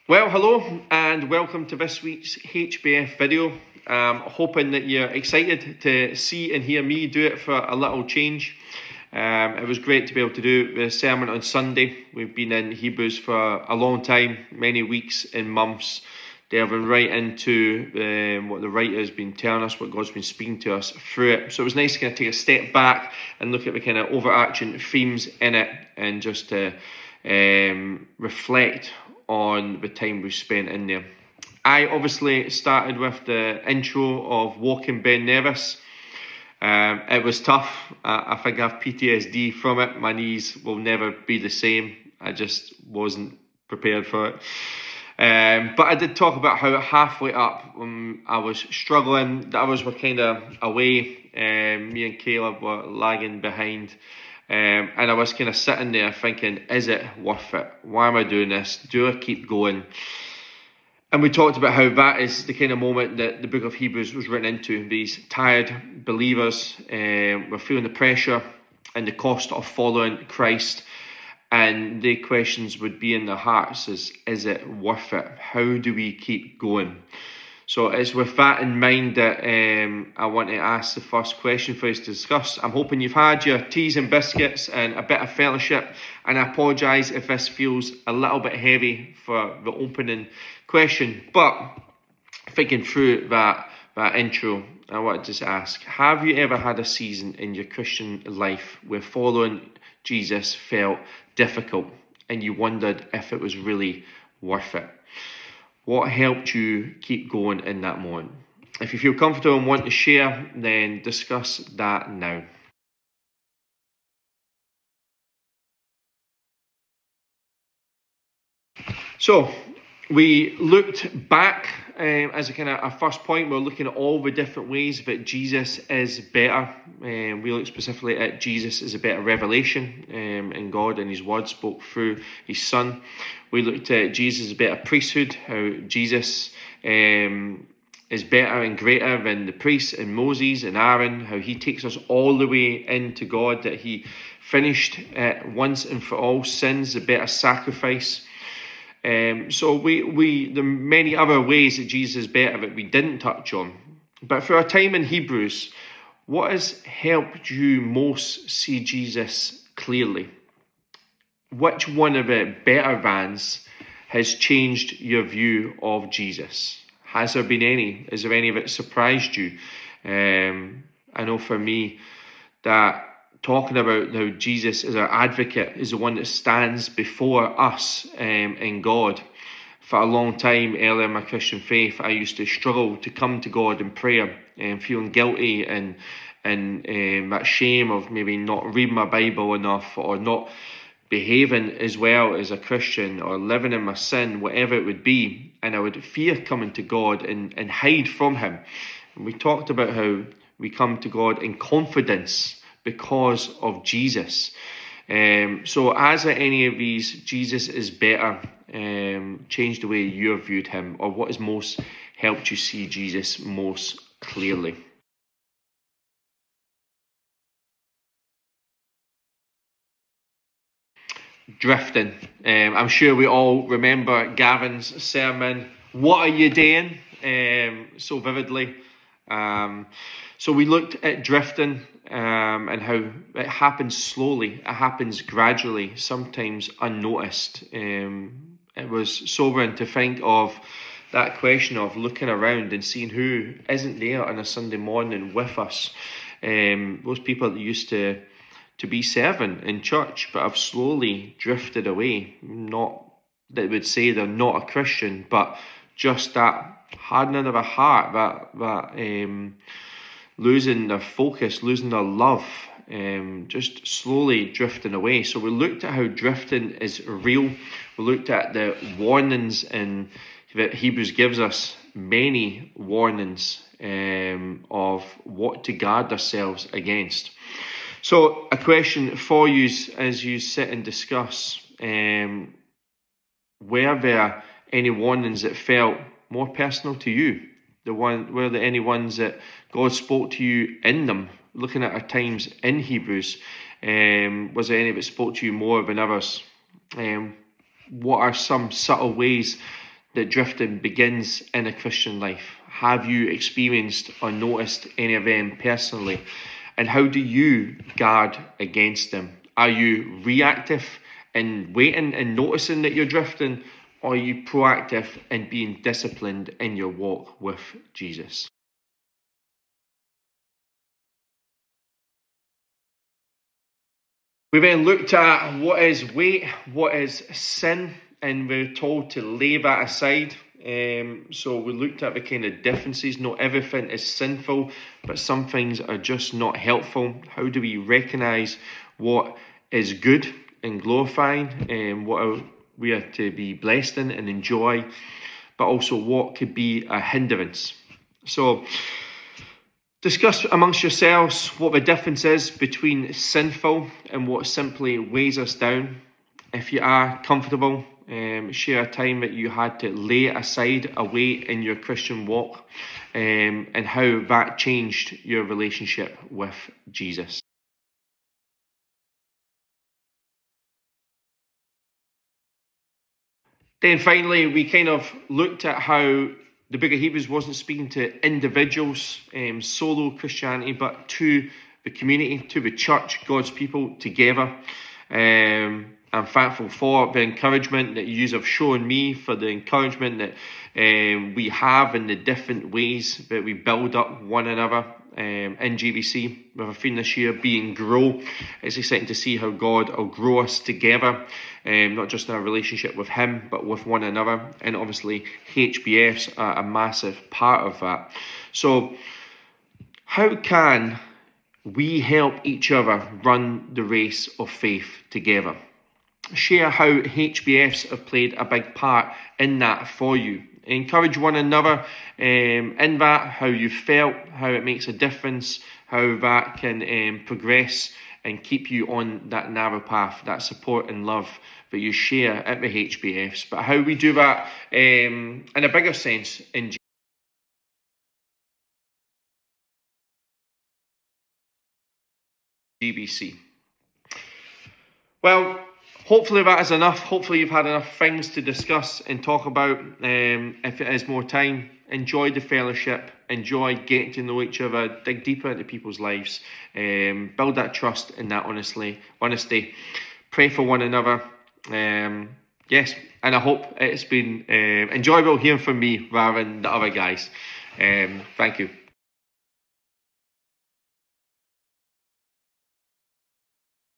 Well, hello and welcome to this week's HBF video. Hoping that you're excited to see and hear me do it for a little change. It was great to be able to do the sermon on Sunday. We've been in Hebrews for a long time, many weeks and months, delving right into what the writer has been telling us, what God's been speaking to us through it. So it was nice to kind of take a step back and look at the kind of overarching themes in it and just to reflect on the time we've spent in there. I obviously started with the intro of Walking Ben Nevis. It was tough. I think I have PTSD from it. My knees will never be the same. I just wasn't prepared for it. But I did talk about how halfway up I was struggling. The others were kind of away. Me and Caleb were lagging behind. And I was kind of sitting there thinking, is it worth it? Why am I doing this? Do I keep going? And we talked about how that is the kind of moment that the book of Hebrews was written into. These tired believers were feeling the pressure and the cost of following Christ. And the questions would be in their hearts is it worth it? How do we keep going? So it's with that in mind that I want to ask the first question for us to discuss. I'm hoping you've had your teas and biscuits and a bit of fellowship, and I apologise if this feels a little bit heavy for the opening question. But thinking through that intro, I want to just ask, have you ever had a season in your Christian life where following Jesus felt difficult and you wondered if it was really worth it? What helped you keep going in that moment? If you feel comfortable and want to share, then discuss that now. So, we looked back as a kind of a first point. We're looking at all the different ways that Jesus is better. We looked specifically at Jesus as a better revelation, and God and His Word spoke through His Son. We looked at Jesus as a better priesthood, how Jesus is better and greater than the priests and Moses and Aaron, how He takes us all the way into God, that He finished once and for all sins, a better sacrifice. So the many other ways that Jesus is better that we didn't touch on. But for our time in Hebrews, what has helped you most see Jesus clearly? Which one of the better vans has changed your view of Jesus? Has there been any? Is there any that surprised you? I know for me that talking about how Jesus is our advocate, is the one that stands before us in God. For a long time, early in my Christian faith, I used to struggle to come to God in prayer and feeling guilty and that shame of maybe not reading my Bible enough or not behaving as well as a Christian or living in my sin, whatever it would be. And I would fear coming to God and hide from Him. And we talked about how we come to God in confidence because of Jesus. So as at any of these, Jesus is better, changed the way you have viewed Him, or what has most helped you see Jesus most clearly? Drifting. I'm sure we all remember Gavin's sermon, "What are you doing?" So vividly. So we looked at drifting and how it happens slowly, it happens gradually, sometimes unnoticed. It was sobering to think of that question of looking around and seeing who isn't there on a Sunday morning with us. Those people that used to be serving in church but have slowly drifted away. Not that would say they're not a Christian, but just that hardening of a heart, that losing their focus, losing their love, just slowly drifting away. So we looked at how drifting is real. We looked at the warnings that Hebrews gives us, many warnings of what to guard ourselves against. So a question for you as you sit and discuss, were there any warnings that felt more personal to you? Were there any ones that God spoke to you in them? Looking at our times in Hebrews, was there any that spoke to you more than others? What are some subtle ways that drifting begins in a Christian life? Have you experienced or noticed any of them personally? And how do you guard against them? Are you reactive in waiting and noticing that you're drifting? Or are you proactive in being disciplined in your walk with Jesus? We then looked at what is weight, what is sin, and we're told to lay that aside. So we looked at the kind of differences. Not everything is sinful, but some things are just not helpful. How do we recognize what is good and glorifying, and what we are to be blessed in and enjoy, but also what could be a hindrance? So discuss amongst yourselves what the difference is between sinful and what simply weighs us down. If you are comfortable, share a time that you had to lay aside a weight in your Christian walk, and how that changed your relationship with Jesus. Then finally, we kind of looked at how the book of Hebrews wasn't speaking to individuals, solo Christianity, but to the community, to the church, God's people together. I'm thankful for the encouragement that you have shown me, for the encouragement that we have in the different ways that we build up one another in GBC. With a theme this year being grow. It's exciting to see how God will grow us together, not just in our relationship with Him, but with one another. And obviously, HBFs are a massive part of that. So, how can we help each other run the race of faith together? Share how HBFs have played a big part in that for you. Encourage one another in that, how you felt, how it makes a difference, how that can progress and keep you on that narrow path, that support and love that you share at the HBFs. But how we do that in a bigger sense in GBC. Well, hopefully that is enough. Hopefully you've had enough things to discuss and talk about. If it is more time, enjoy the fellowship, enjoy getting to know each other, dig deeper into people's lives, build that trust and that honesty. Pray for one another. Yes, and I hope it's been enjoyable hearing from me rather than the other guys. Thank you.